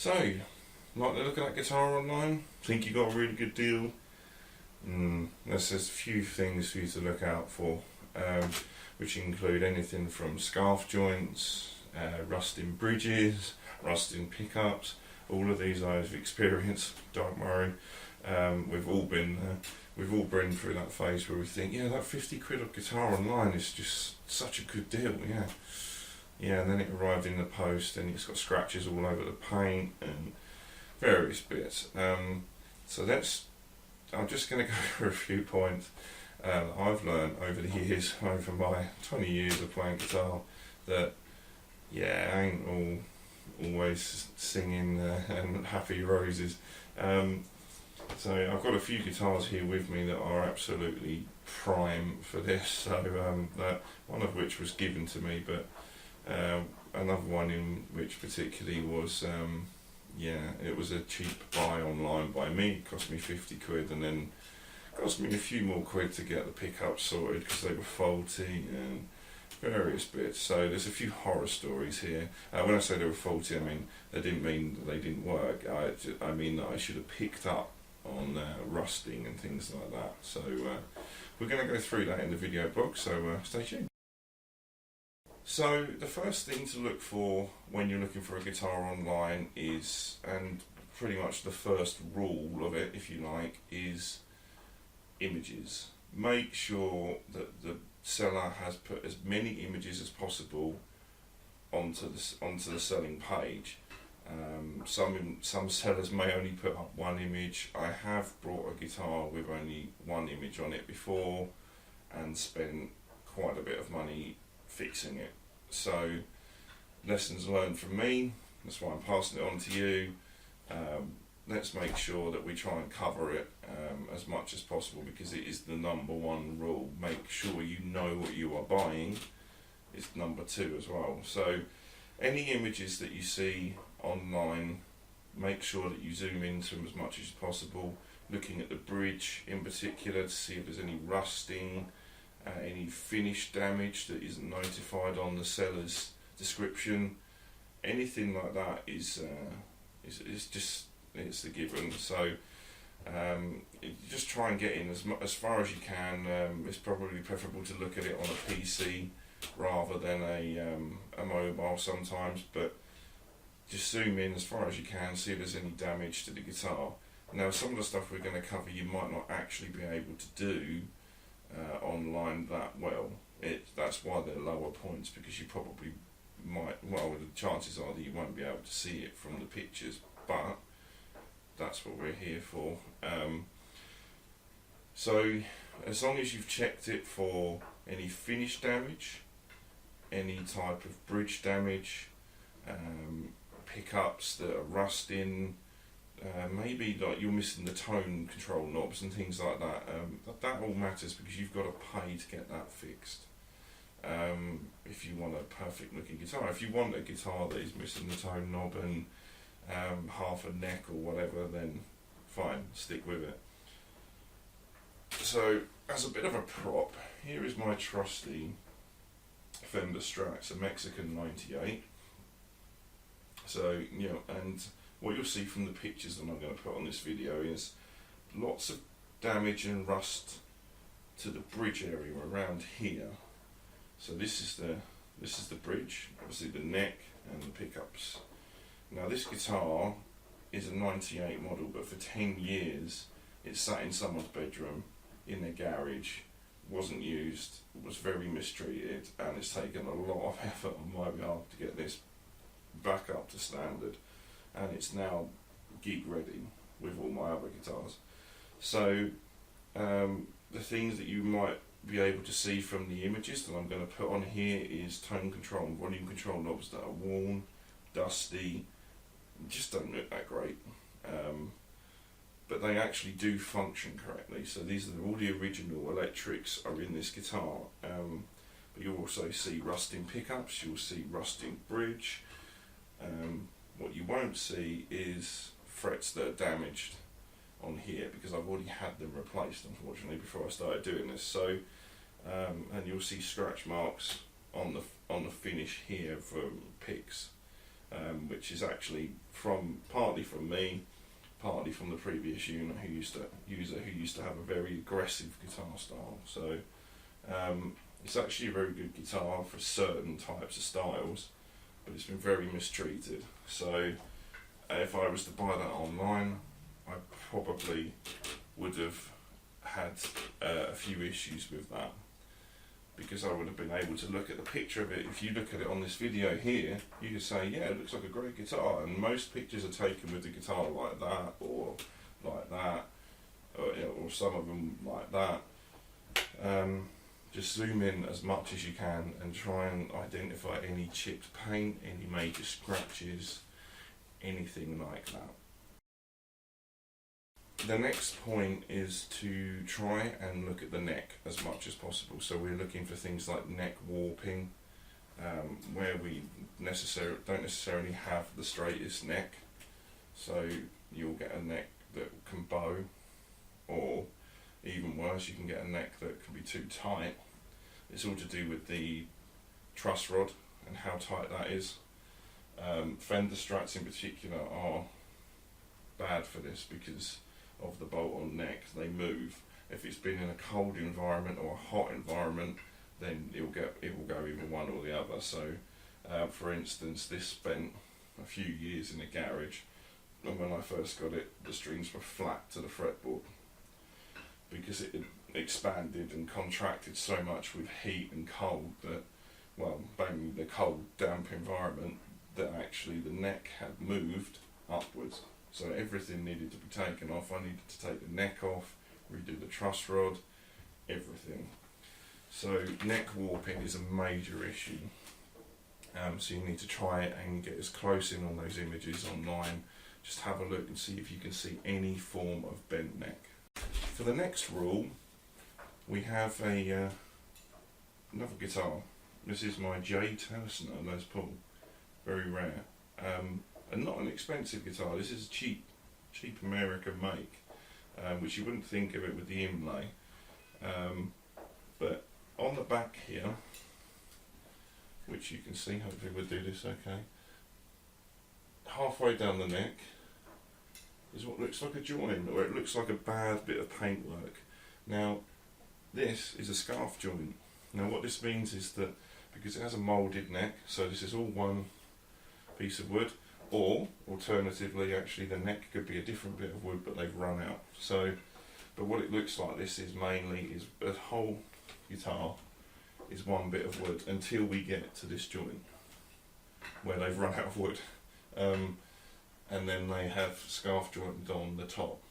So, like the look of that guitar online? Think you got a really good deal? There's a few things for you to look out for, which include anything from scarf joints, rusting bridges, rusting pickups. All of these I've experienced, don't worry. We've all been through that phase where we think, yeah, that 50 quid of guitar online is just such a good deal, yeah, and then it arrived in the post and it's got scratches all over the paint and various bits. So I'm just going to go through a few points I've learned over the years, over my 20 years of playing guitar, that I ain't always singing and happy roses. So I've got a few guitars here with me that are absolutely prime for this. So that one of which was given to me, but another one in which particularly was it was a cheap buy online by me. It cost me 50 quid, and then cost me a few more quid to get the pickups sorted because they were faulty and various bits. So there's a few horror stories here. When I say they were faulty, I mean they didn't mean that they didn't work. I mean that I should have picked up on rusting and things like that. So we're going to go through that in the video blog, so stay tuned. So the first thing to look for when you're looking for a guitar online is, and pretty much the first rule of it, if you like, is images. Make sure that the seller has put as many images as possible onto the selling page. Some sellers may only put up one image. I have brought a guitar with only one image on it before and spent quite a bit of money fixing it. So lessons learned from me, that's why I'm passing it on to you. Let's make sure that we try and cover it as much as possible, because it is the number one rule. Make sure you know what you are buying is number two as well. So any images that you see online, make sure that you zoom into them as much as possible, looking at the bridge in particular to see if there's any rusting, any finish damage that isn't notified on the seller's description. Anything like that is it's a given. So just try and get in as far as you can. It's probably preferable to look at it on a PC rather than a mobile sometimes, but just zoom in as far as you can, see if there's any damage to the guitar. Now, some of the stuff we're going to cover you might not actually be able to do online that well. That's why they're lower points, because you probably might, the chances are that you won't be able to see it from the pictures, but that's what we're here for. So as long as you've checked it for any finish damage, any type of bridge damage, pickups that are rusting, maybe like you're missing the tone control knobs and things like that, that all matters, because you've got to pay to get that fixed. If you want a perfect looking guitar, if you want a guitar that is missing the tone knob and half a neck or whatever, then fine, stick with it. So as a bit of a prop, here is my trusty Fender Strat. It's a Mexican 98. So, and what you'll see from the pictures that I'm going to put on this video is lots of damage and rust to the bridge area around here. So this is the bridge, obviously the neck and the pickups. Now this guitar is a 98 model, but for 10 years it sat in someone's bedroom, in their garage, wasn't used, was very mistreated, and it's taken a lot of effort on my behalf to get this back up to standard, and it's now gig ready with all my other guitars. So the things that you might be able to see from the images that I'm going to put on here is tone control and volume control knobs that are worn, dusty, just don't look that great, but they actually do function correctly. So these are all the original electrics are in this guitar, but you'll also see rusting pickups, you'll see rusting bridge. What you won't see is frets that are damaged on here, because I've already had them replaced, unfortunately, before I started doing this. So and you'll see scratch marks on the finish here from picks. which is actually partly from me, partly from the previous user who used to have a very aggressive guitar style. So it's actually a very good guitar for certain types of styles, but it's been very mistreated. So if I was to buy that online, I probably would have had a few issues with that, because I would have been able to look at the picture of it. If you look at it on this video here, you can say, yeah, it looks like a great guitar, and most pictures are taken with the guitar like that, or like that, or some of them like that. Just zoom in as much as you can and try and identify any chipped paint, any major scratches, anything like that. The next point is to try and look at the neck as much as possible. So we're looking for things like neck warping, where we don't necessarily have the straightest neck. So you'll get a neck that can bow, or even worse, you can get a neck that can be too tight. It's all to do with the truss rod and how tight that is. Fender Strats in particular are bad for this because of the bolt-on neck. They move. If it's been in a cold environment or a hot environment, then it will go either one or the other. So for instance, this spent a few years in a garage, and when I first got it, the strings were flat to the fretboard because it expanded and contracted so much with heat and cold that, well, being the cold, damp environment, that actually the neck had moved upwards. So everything needed to be taken off. I needed to take the neck off, redo the truss rod, everything. So neck warping is a major issue. So you need to try and get as close in on those images online. Just have a look and see if you can see any form of bent neck. For the next rule, we have another guitar. This is my J. Towson Les Paul, very rare. And not an expensive guitar. This is a cheap American make, which you wouldn't think of it with the inlay. But on the back here, which you can see, hopefully we'll do this okay, halfway down the neck is what looks like a join, or it looks like a bad bit of paintwork. Now, this is a scarf joint. Now what this means is that because it has a moulded neck, so this is all one piece of wood, or alternatively actually the neck could be a different bit of wood but they've run out. So, but what it looks like this is mainly is a whole guitar is one bit of wood until we get to this joint where they've run out of wood, and then they have scarf jointed on the top.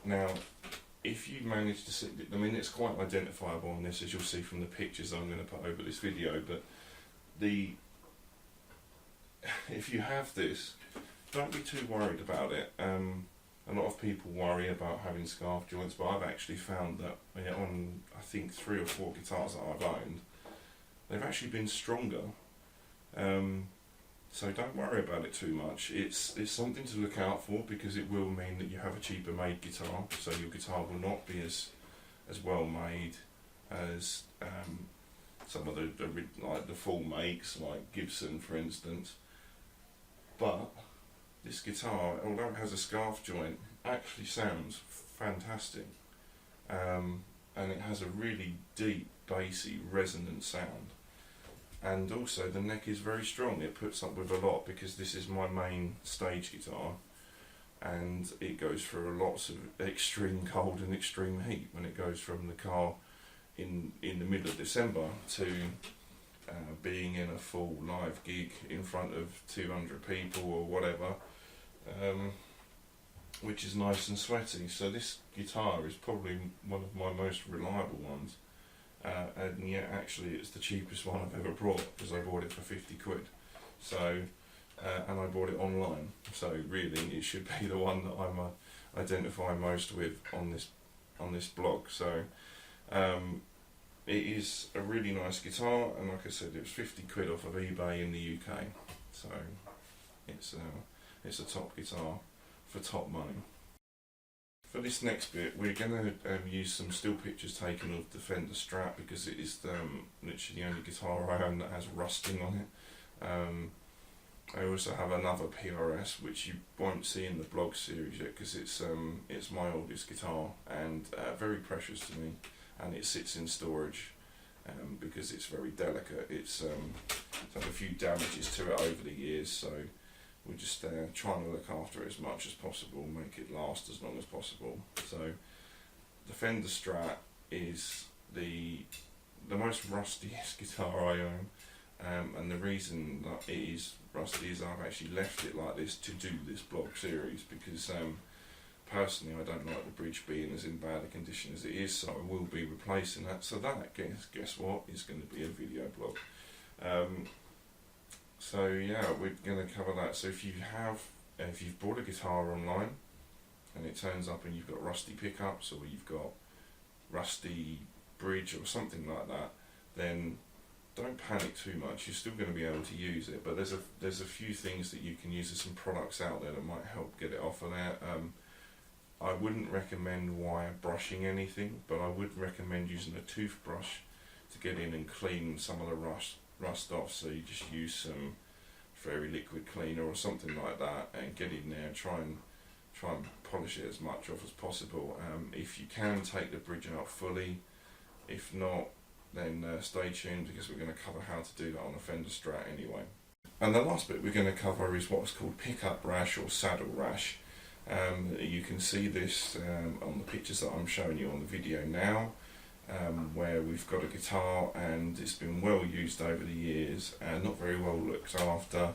Now if you manage to see, I mean it's quite identifiable on this, as you'll see from the pictures I'm going to put over this video, but if you have this, don't be too worried about it. A lot of people worry about having scarf joints, but I've actually found that on I think 3 or 4 guitars that I've owned, they've actually been stronger. So don't worry about it too much. It's something to look out for, because it will mean that you have a cheaper made guitar, so your guitar will not be as well made as some of the full makes like Gibson for instance. But this guitar, although it has a scarf joint, actually sounds fantastic, and it has a really deep, bassy, resonant sound. And also the neck is very strong. It puts up with a lot, because this is my main stage guitar, and it goes through lots of extreme cold and extreme heat when it goes from the car in the middle of December to being in a full live gig in front of 200 people or whatever, which is nice and sweaty. So this guitar is probably one of my most reliable ones, and yet actually it's the cheapest one I've ever bought, because I bought it for 50 quid. So and I bought it online, so really it should be the one that I'm identifying most with on this blog. So it is a really nice guitar, and like I said, it was 50 quid off of eBay in the UK, so it's a top guitar for top money. For this next bit, we're going to use some still pictures taken of the Fender Strat, because it is literally the only guitar I own that has rusting on it. I also have another PRS which you won't see in the blog series yet because it's my oldest guitar and very precious to me, and it sits in storage because it's very delicate. It's had a few damages to it over the years, so we're just trying to look after it as much as possible, make it last as long as possible. So the Fender Strat is the most rustiest guitar I own, and the reason that it is rusty is I've actually left it like this to do this blog series because personally I don't like the bridge being as in bad a condition as it is, so I will be replacing that. So that, guess what, is going to be a video blog. So yeah, we're going to cover that. So if you've bought a guitar online and it turns up and you've got rusty pickups or you've got rusty bridge or something like that, then don't panic too much. You're still going to be able to use it, but there's a few things that you can use. There's some products out there that might help get it off of there. I wouldn't recommend wire brushing anything, but I would recommend using a toothbrush to get in and clean some of the rust off. So you just use some fairy liquid cleaner or something like that and get in there and try and polish it as much off as possible. If you can, take the bridge out fully. If not, then stay tuned because we're going to cover how to do that on a Fender Strat anyway. And the last bit we're going to cover is what's called pickup rash or saddle rash. You can see this on the pictures that I'm showing you on the video now, where we've got a guitar and it's been well used over the years and not very well looked after,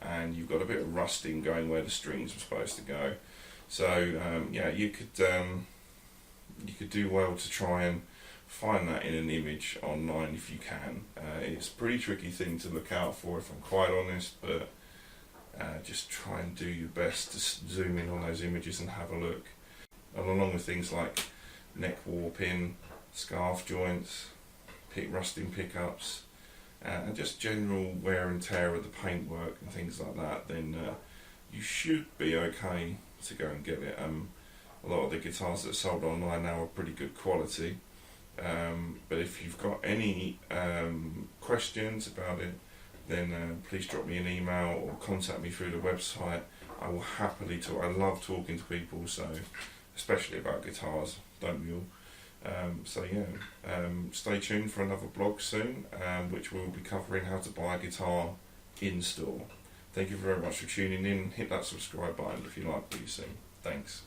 and you've got a bit of rusting going where the strings were supposed to go. So yeah, you could do well to try and find that in an image online if you can. It's a pretty tricky thing to look out for, if I'm quite honest, but just try and do your best to zoom in on those images and have a look. And along with things like neck warping, scarf joints, rusting pickups, and just general wear and tear of the paintwork and things like that, then you should be okay to go and get it. A lot of the guitars that are sold online now are pretty good quality, but if you've got any questions about it, then please drop me an email or contact me through the website. I will happily talk. I love talking to people, so especially about guitars, don't we all? So yeah, stay tuned for another blog soon, which will be covering how to buy a guitar in store. Thank you very much for tuning in. Hit that subscribe button if you like what you see. Thanks.